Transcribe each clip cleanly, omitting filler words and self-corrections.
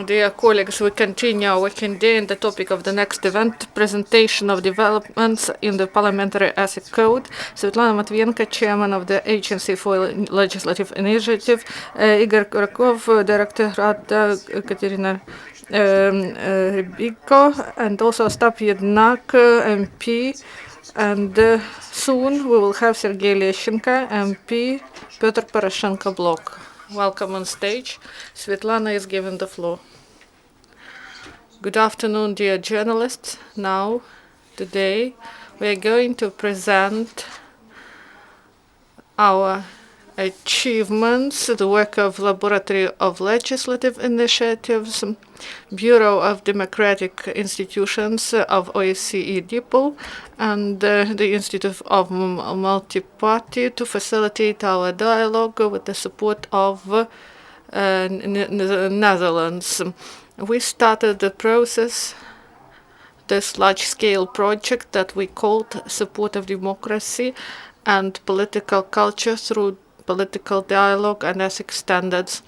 Dear colleagues, we continue our working day in the topic of the next event, presentation of developments in the Parliamentary Ethics Code. Svitlana Matvienko, Chairman of the Agency for Legislative Initiative, Igor Korakov, Director RADA, Kateryna Ryabiko, and also Ostap Yednak, MP. And soon we will have Sergiy Leschenko, MP, Petro Poroshenko bloc. Welcome on stage. Svitlana is given the floor. Good afternoon, dear journalists. Now, today, we are going to present our achievements, the work of Laboratory of Legislative Initiatives, Bureau of Democratic Institutions of OSCE DIPOL, and the Institute of Multi-Party to facilitate our dialogue with the support of the Netherlands. We started the process, this large-scale project that we called Support of Democracy and Political Culture through Political Dialogue and Ethics Standards.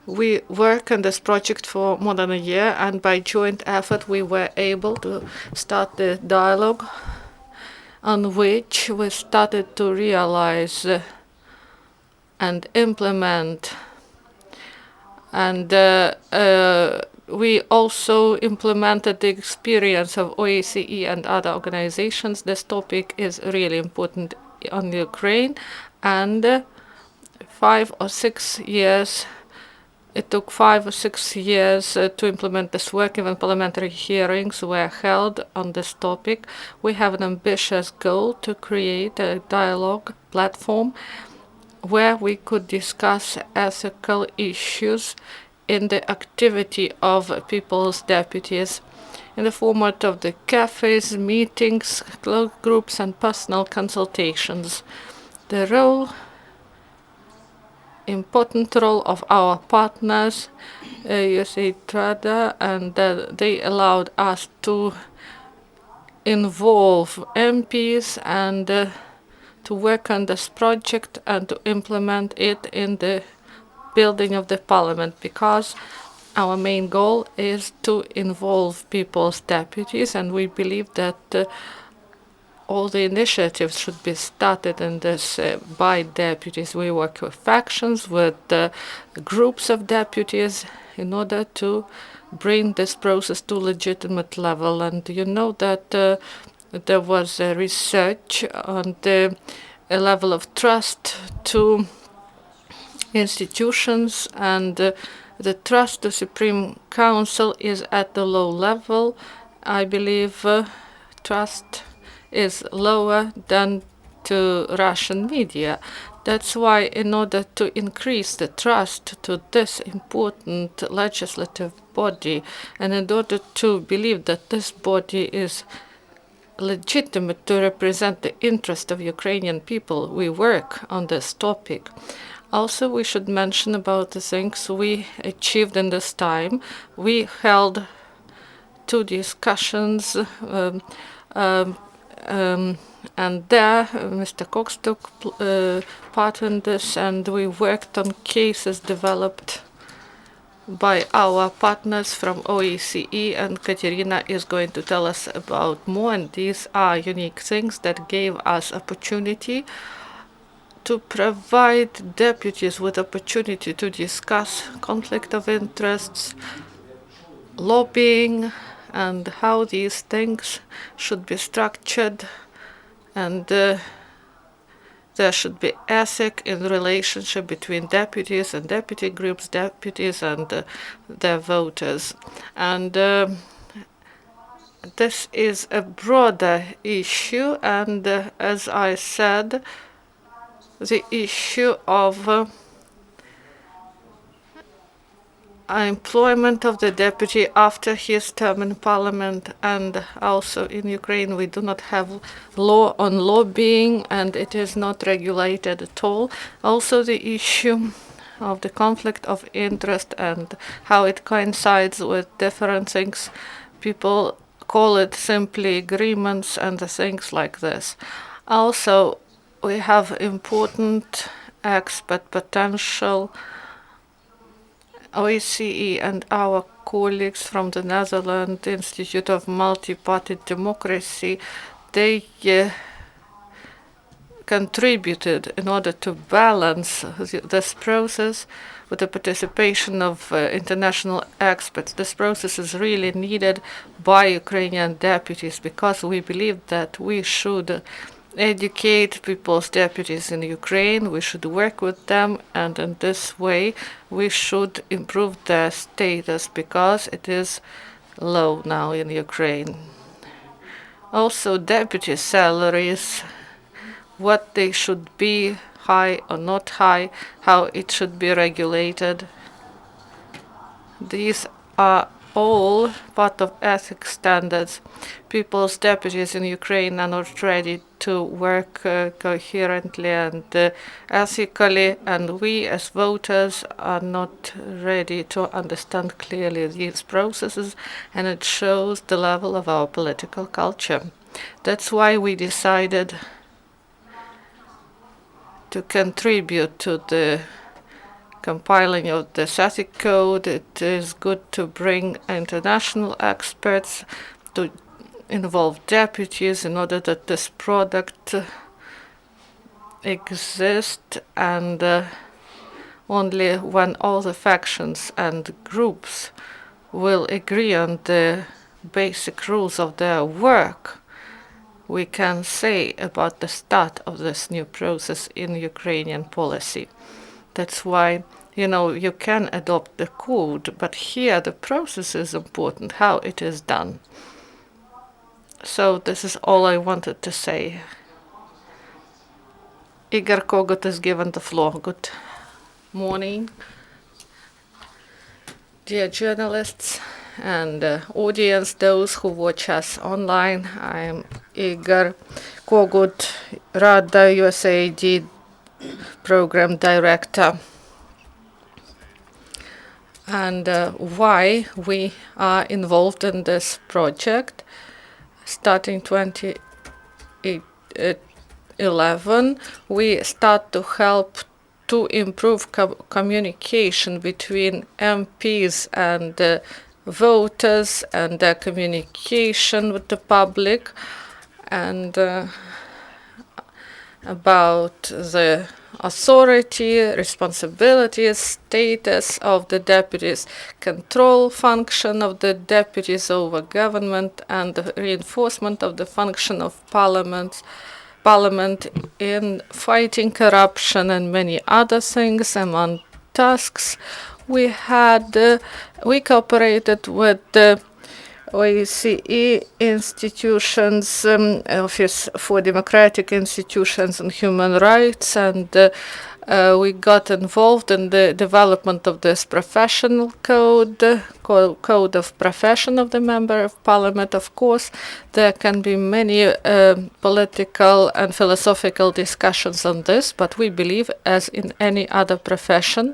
We worked on this project for more than a year, and by joint effort we were able to start the dialogue on which we started to realize and implement. And we also implemented the experience of OSCE and other organizations. This topic is really important on Ukraine, and 5 or 6 years. It took 5 or 6 years to implement this work. Even parliamentary hearings were held on this topic. We have an ambitious goal to create a dialogue platform where we could discuss ethical issues in the activity of people's deputies in the format of the cafes, meetings, closed groups, and personal consultations. The important role of our partners, USAID, RADA, and they allowed us to involve MPs and to work on this project and to implement it in the building of the parliament, because our main goal is to involve people's deputies, and we believe that all the initiatives should be started in this by deputies. We work with factions, with groups of deputies in order to bring this process to legitimate level. And you know that there was research on the level of trust to institutions, and the trust to Supreme Council is at the low level. I believe trust is lower than to Russian media. That's why, in order to increase the trust to this important legislative body, and in order to believe that this body is legitimate to represent the interest of Ukrainian people, we work on this topic. Also, we should mention about the things we achieved in this time. We held 2 discussions, and there Mr. Cox took part in this, and we worked on cases developed by our partners from OSCE, and Kateryna is going to tell us about more, and these are unique things that gave us opportunity to provide deputies with opportunity to discuss conflict of interests, lobbying, and how these things should be structured, and there should be ethic in the relationship between deputies and deputy groups, deputies and their voters. And this is a broader issue, and as I said, the issue of employment of the deputy after his term in parliament, and also in Ukraine we do not have law on lobbying, and it is not regulated at all. Also the issue of the conflict of interest and how it coincides with different things. People call it simply agreements and things like this. Also, we have important expert potential OSCE and our colleagues from the Netherlands Institute of Multi-Party Democracy, they contributed in order to balance this process with the participation of international experts. This process is really needed by Ukrainian deputies because we believe that we should educate people's deputies in Ukraine, we should work with them, and in this way we should improve their status because it is low now in Ukraine. Also, deputy salaries, what they should be, high or not high, how it should be regulated. These are all part of ethics standards. People's deputies in Ukraine are not ready to work coherently and ethically, and we as voters are not ready to understand clearly these processes, and it shows the level of our political culture. That's why we decided to contribute to the compiling of the ethics code. It is good to bring international experts to involve deputies in order that this product exists, and only when all the factions and groups will agree on the basic rules of their work, we can say about the start of this new process in Ukrainian policy. That's why, you can adopt the code, but here the process is important, how it is done. So this is all I wanted to say. Igor Kohut is given the floor. Good morning, dear journalists and audience, those who watch us online. I'm Igor Kohut, RADA USAID Program Director. And why we are involved in this project. Starting 2011, we start to help to improve communication between MPs and voters and their communication with the public, and about the authority, responsibilities, status of the deputies, control function of the deputies over government, and the reinforcement of the function of Parliament in fighting corruption and many other things. Among tasks, we cooperated with the OSCE institutions, Office for Democratic Institutions and Human Rights, and we got involved in the development of this professional code, code of profession of the Member of Parliament. Of course, there can be many political and philosophical discussions on this, but we believe, as in any other profession,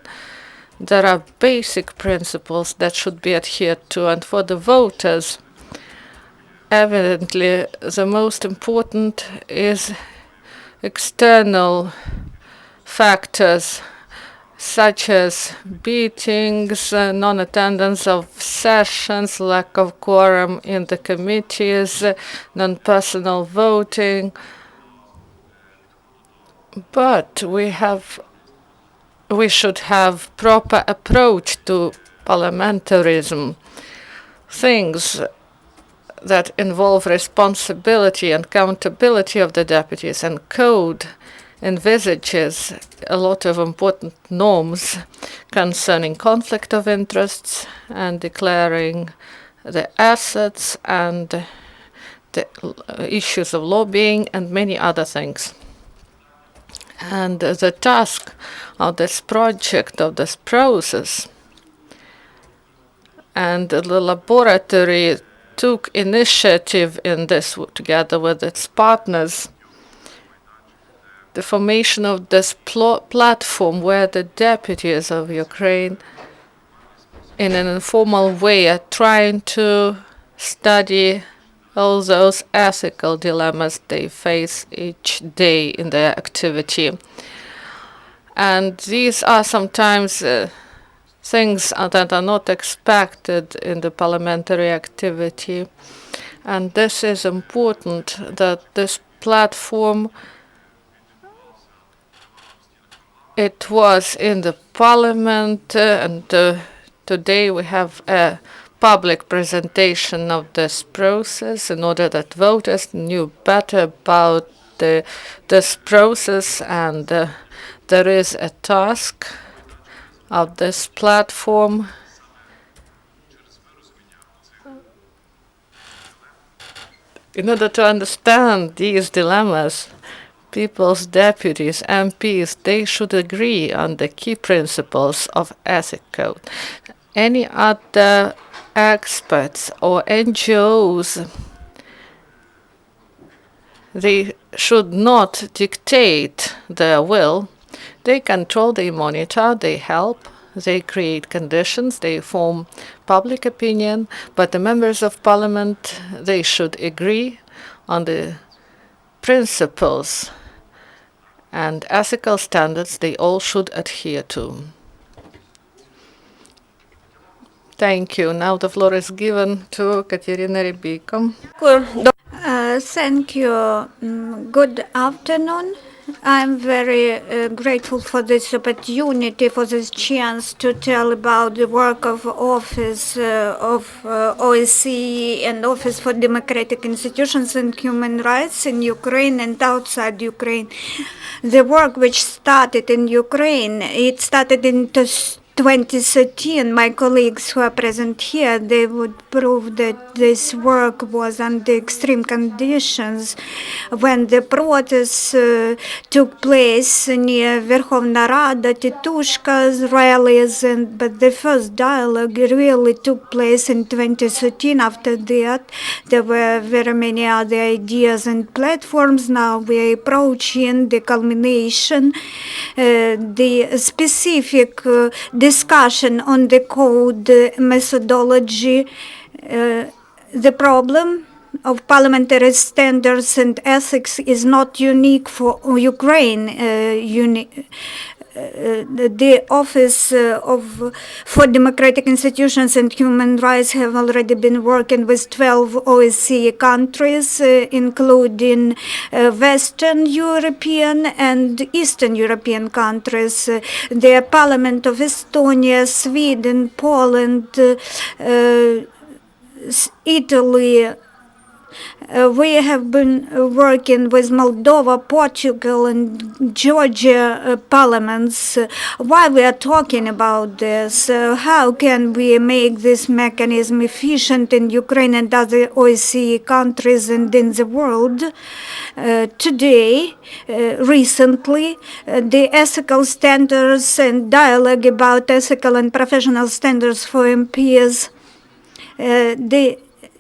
there are basic principles that should be adhered to, and for the voters, evidently, the most important is external factors such as beatings, non-attendance of sessions, lack of quorum in the committees, non-personal voting. But we should have proper approach to parliamentarism. Things that involve responsibility and accountability of the deputies, and code envisages a lot of important norms concerning conflict of interests and declaring the assets and the issues of lobbying and many other things. And the task of this project, of this process, and the laboratory took initiative in this together with its partners, the formation of this platform where the deputies of Ukraine, in an informal way, are trying to study all those ethical dilemmas they face each day in their activity. And these are sometimes things that are not expected in the parliamentary activity. And this is important, that this platform, it was in the parliament, and today we have a public presentation of this process in order that voters knew better about this process. And there is a task of this platform in order to understand these dilemmas. People's deputies, MPs, they should agree on the key principles of ethic code. Any other experts or NGOs, they should not dictate their will. They control, they monitor, they help, they create conditions, they form public opinion, but the members of parliament, they should agree on the principles and ethical standards they all should adhere to. Thank you. Now the floor is given to Kateryna Ryabiko. Thank you. Good afternoon. I'm very grateful for this opportunity, for this chance to tell about the work of Office of OSCE and Office for Democratic Institutions and Human Rights in Ukraine and outside Ukraine. The work which started in Ukraine, it started in 2013, my colleagues who are present here, they would prove that this work was under extreme conditions when the protests took place near Verkhovna Rada, Titushka's rallies, but the first dialogue really took place in 2013. After that, there were very many other ideas and platforms. Now we're approaching the culmination, the specific discussion on the code methodology. The problem of parliamentary standards and ethics is not unique for Ukraine. The Office for Democratic Institutions and Human Rights have already been working with 12 OSCE countries, including Western European and Eastern European countries. The Parliament of Estonia, Sweden, Poland, Italy. We have been working with Moldova, Portugal, and Georgia parliaments. Why we are talking about this? How can we make this mechanism efficient in Ukraine and other OSCE countries and in the world? Today, recently, the ethical standards and dialogue about ethical and professional standards for MPs,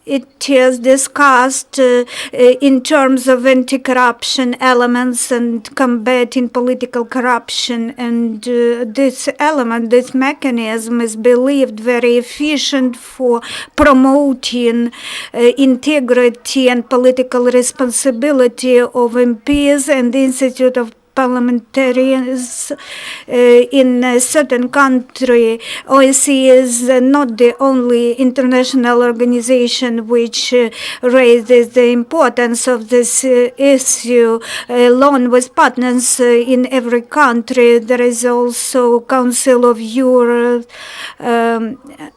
it is discussed in terms of anti-corruption elements and combating political corruption. And this element, this mechanism is believed very efficient for promoting integrity and political responsibility of MPs and the Institute of Parliamentarians in a certain country. OSCE is not the only international organization which raises the importance of this issue. Along with partners in every country, there is also Council of Europe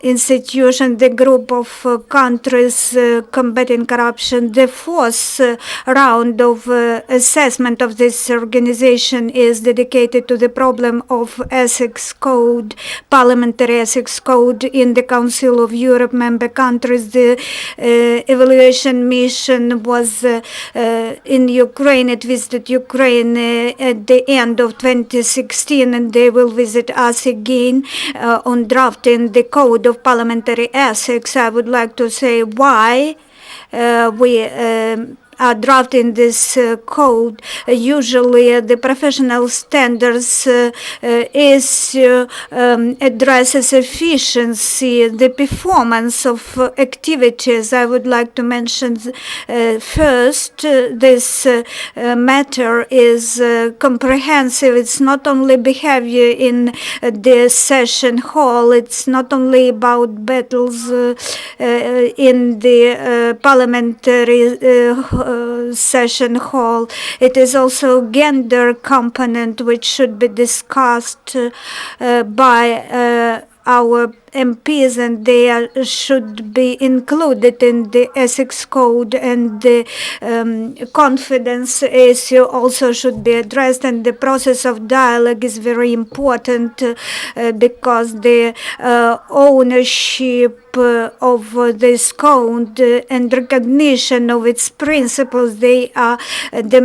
institution, the group of countries combating corruption. The fourth round of assessment of this organization is dedicated to the problem of ethics code, parliamentary ethics code in the Council of Europe member countries. The evaluation mission was in Ukraine. It visited Ukraine at the end of 2016, and they will visit us again on drafting the code of parliamentary ethics. I would like to say why we are drafting this code, usually the professional standards issue addresses efficiency, the performance of activities. I would like to mention first, this matter is comprehensive. It's not only behavior in the session hall, it's not only about battles in the parliamentary session hall. It is also gender component which should be discussed by our MPs, and they should be included in the ethics code, and the confidence issue also should be addressed, and the process of dialogue is very important because the ownership of this code and recognition of its principles, they are the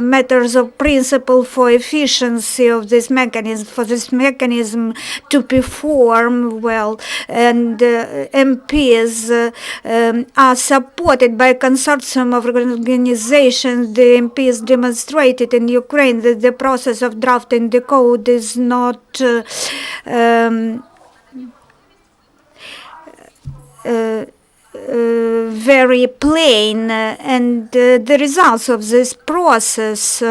matters of principle for efficiency of this mechanism, for this mechanism to perform well. And MPs are supported by a consortium of organizations. The MPs demonstrated in Ukraine that the process of drafting the code is not very plain, and the results of this process,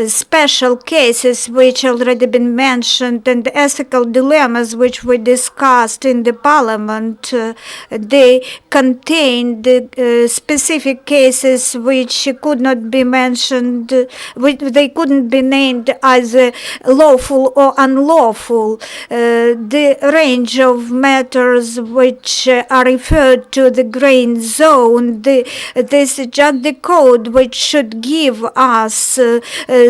special cases which already been mentioned, and the ethical dilemmas which we discussed in the parliament, they contained specific cases which could not be mentioned, they couldn't be named as lawful or unlawful. The range of matters which are referred to the green zone, this is just the code which should give us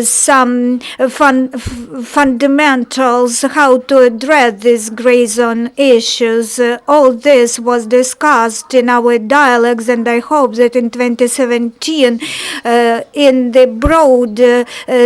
some fundamentals how to address these gray zone issues. All this was discussed in our dialogues, and I hope that in 2017, in the broad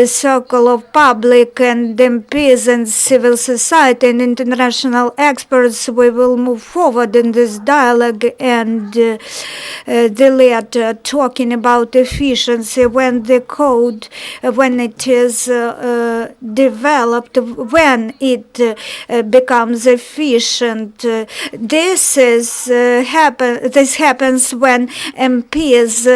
circle of public and MPs and civil society and international experts, we will move forward in this dialogue. And the letter talking about efficiency, when the code, when it is developed, when it becomes efficient. This happens when MPs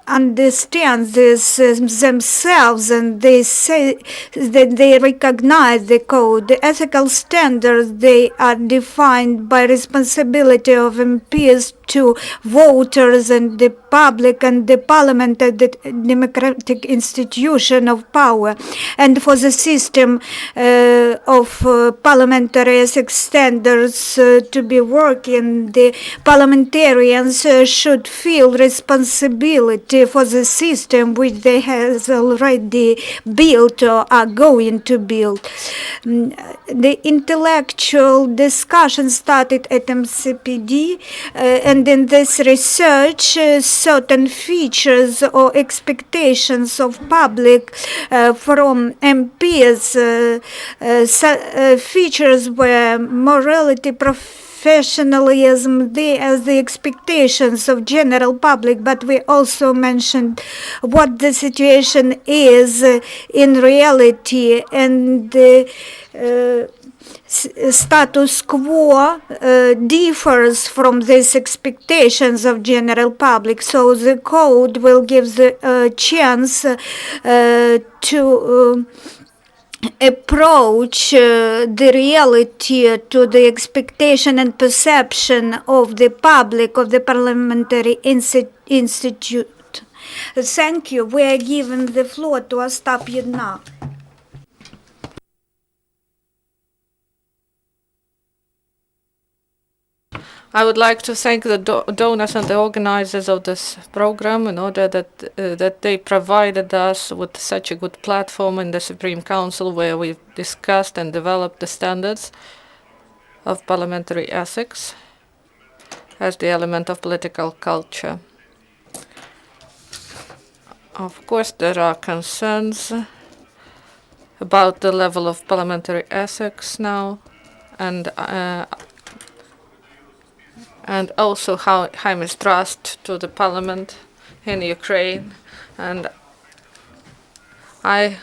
understand this themselves, and they say that they recognize the code. The ethical standards, they are defined by responsibility of MPs to voters and the public and the parliament and the democratic institution of power. And for the system of parliamentary ethics standards to be working, the parliamentarians should feel responsibility for the system which they have already built or are going to build. The intellectual discussion started at MCPD, and in this research, certain features or expectations of public from MPs, features were morality, professionalism, as the expectations of general public, but we also mentioned what the situation is in reality, and the status quo differs from these expectations of general public. So the code will give the chance to approach the reality to the expectation and perception of the public, of the parliamentary institute. Thank you. We are giving the floor to Ostap Yednak. I would like to thank the donors and the organizers of this program, in order that they provided us with such a good platform in the Supreme Council, where we've discussed and developed the standards of parliamentary ethics as the element of political culture. Of course, there are concerns about the level of parliamentary ethics now, and and also high mistrust to the parliament in Ukraine. And I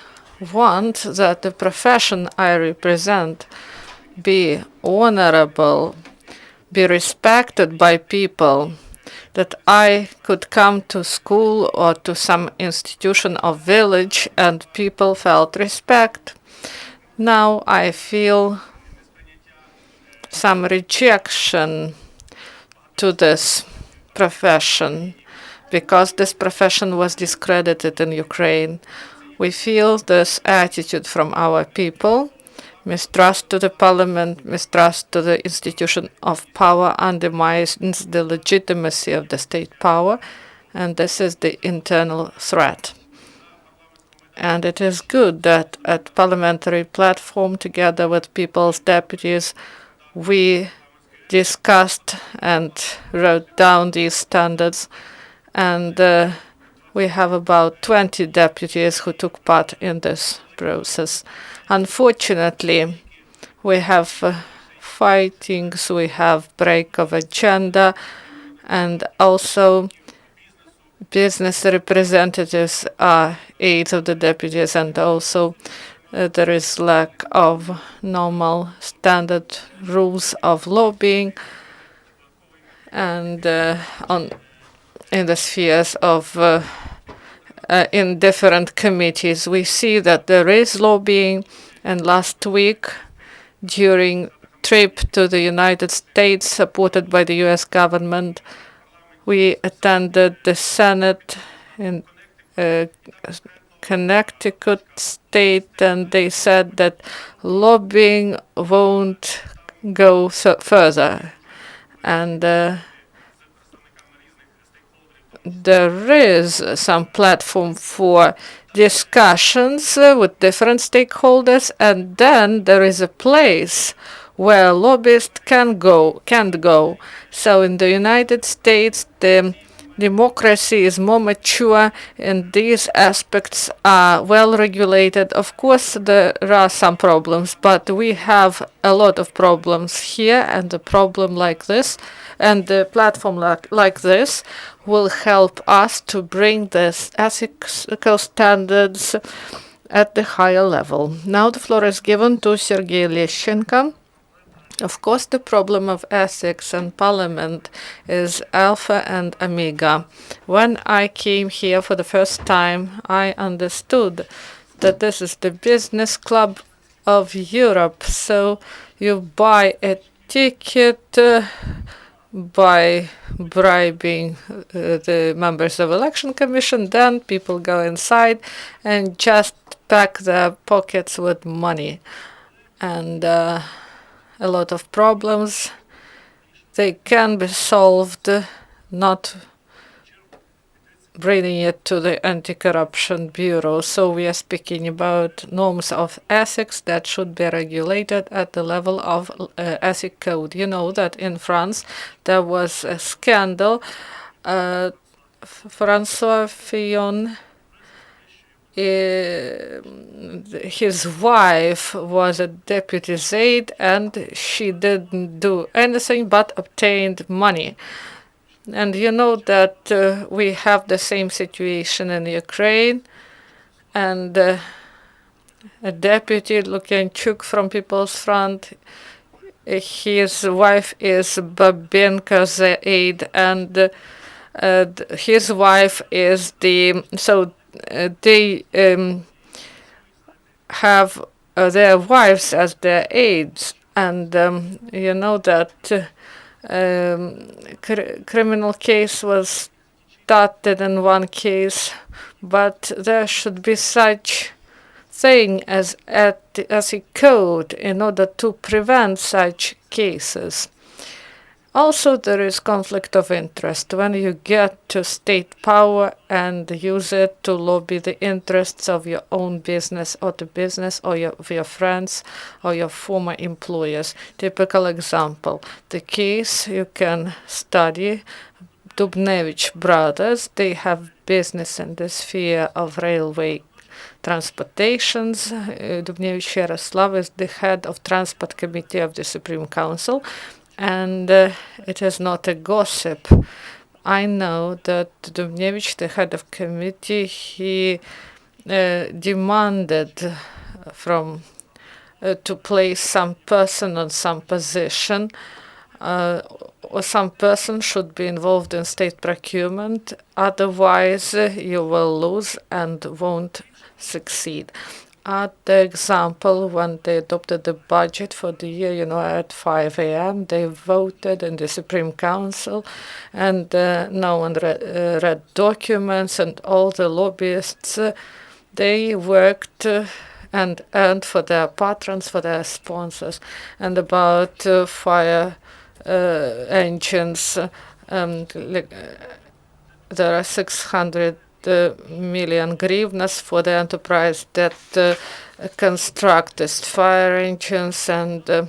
want that the profession I represent be honorable, be respected by people, that I could come to school or to some institution of village and people felt respect. Now I feel some rejection to this profession because this profession was discredited in Ukraine. We feel this attitude from our people, mistrust to the parliament, mistrust to the institution of power undermines the legitimacy of the state power, and this is the internal threat. And it is good that at parliamentary platform, together with people's deputies, we discussed and wrote down these standards, and we have about 20 deputies who took part in this process. Unfortunately, we have fightings, we have break of agenda, and also business representatives are aides of the deputies, and also there is lack of normal standard rules of lobbying and in the spheres of in different committees. We see that there is lobbying, and last week during trip to the United States supported by the US government, we attended the Senate in Connecticut state, and they said that lobbying won't go further. And there is some platform for discussions with different stakeholders, and then there is a place where lobbyists can't go. So in the United States, the democracy is more mature and these aspects are well regulated. Of course, there are some problems, but we have a lot of problems here, and a problem like this and the platform like this will help us to bring this ethical standards at the higher level. Now the floor is given to Sergiy Leschenko. Of course, the problem of ethics and parliament is alpha and omega. When I came here for the first time, I understood that this is the business club of Europe. So you buy a ticket by bribing the members of election commission, then people go inside and just pack their pockets with money. And a lot of problems, they can be solved not bringing it to the anti-corruption bureau. So we are speaking about norms of ethics that should be regulated at the level of ethic code. You know that in France there was a scandal. François Fillon, his wife was a deputy's aide, and she didn't do anything but obtained money. And you know that we have the same situation in Ukraine, and a deputy Lukianchuk from People's Front, his wife is Babinka's aide, and his wife is the, so they have their wives as their aides, and you know that criminal case was started in one case, but there should be such thing as a code in order to prevent such cases. Also, there is conflict of interest when you get to state power and use it to lobby the interests of your own business or the business or of your friends or your former employers. Typical example, the case you can study, Dubnevich brothers, they have business in the sphere of railway transportations. Dubnevich Yaroslav is the head of Transport Committee of the Supreme Council. And it is not a gossip. I know that Dubnevich, the head of committee, he demanded from to place some person on some position, or some person should be involved in state procurement, otherwise you will lose and won't succeed. At the example, when they adopted the budget for the year, at 5 a.m., they voted in the Supreme Council, and no one read documents, and all the lobbyists, they worked and earned for their patrons, for their sponsors, and about fire engines. There are 600 million hryvnias for the enterprise that construct these fire engines, and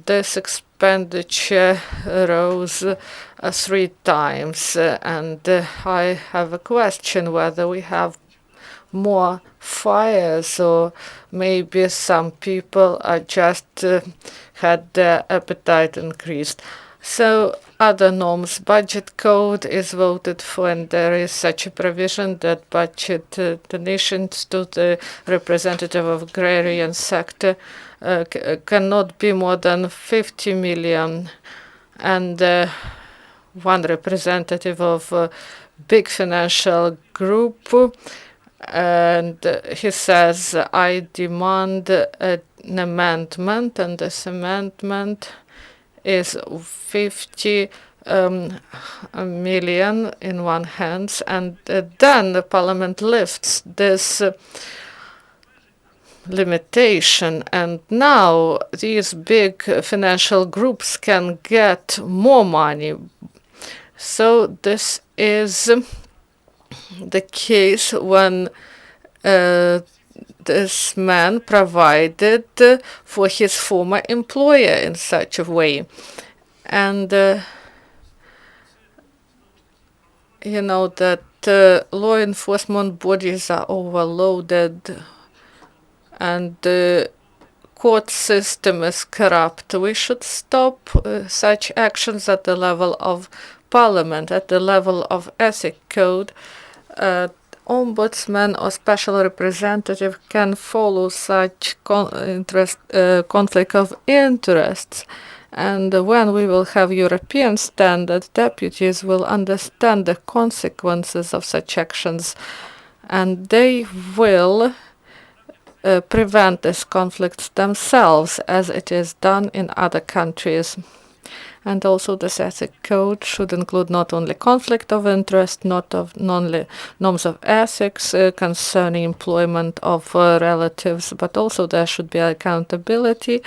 this expenditure rose 3 times. And I have a question whether we have more fires, or maybe some people are just had their appetite increased. So other norms, budget code is voted for, and there is such a provision that budget donations to the representative of agrarian sector cannot be more than 50 million, and one representative of a big financial group, and he says, I demand an amendment, and this amendment is 50 million in one hand, and then the parliament lifts this limitation, and now these big financial groups can get more money. So this is the case when this man provided for his former employer in such a way. And you know that law enforcement bodies are overloaded, and the court system is corrupt. We should stop such actions at the level of parliament, at the level of ethic code. Ombudsman or special representative can follow such conflict of interests. And when we will have European standard, deputies will understand the consequences of such actions, and they will prevent these conflicts themselves, as it is done in other countries. And also this ethic code should include not only conflict of interest, not only norms of ethics concerning employment of relatives, but also there should be accountability.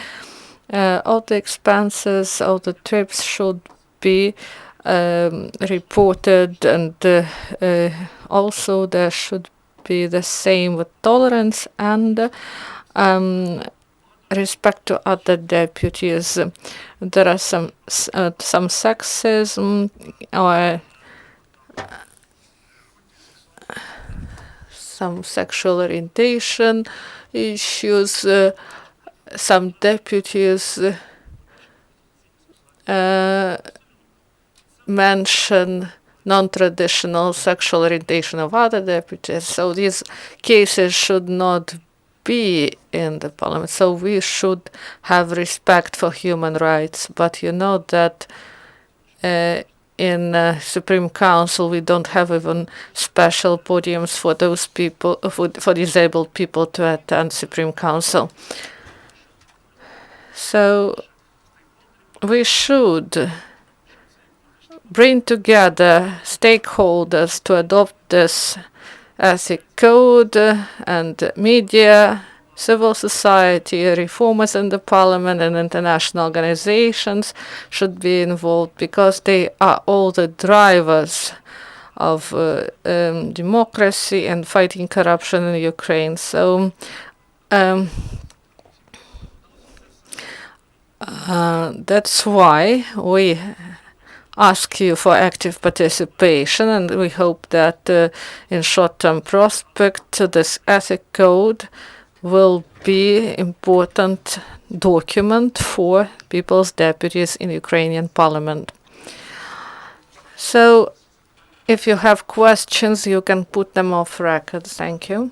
All the expenses, all the trips should be reported, and also there should be the same with tolerance and respect to other deputies. There are some sexism or some sexual orientation issues. Some deputies mention non-traditional sexual orientation of other deputies. So these cases should not be in the parliament. So we should have respect for human rights. But you know that in Supreme Council we don't have even special podiums for those people, for disabled people to attend Supreme Council. So we should bring together stakeholders to adopt this ethic code, and media, civil society, reformers in the parliament, and international organizations should be involved, because they are all the drivers of democracy and fighting corruption in Ukraine. So that's why we ask you for active participation, and we hope that in short-term prospect this ethic code will be important document for people's deputies in Ukrainian parliament. So if you have questions, you can put them off record. Thank you.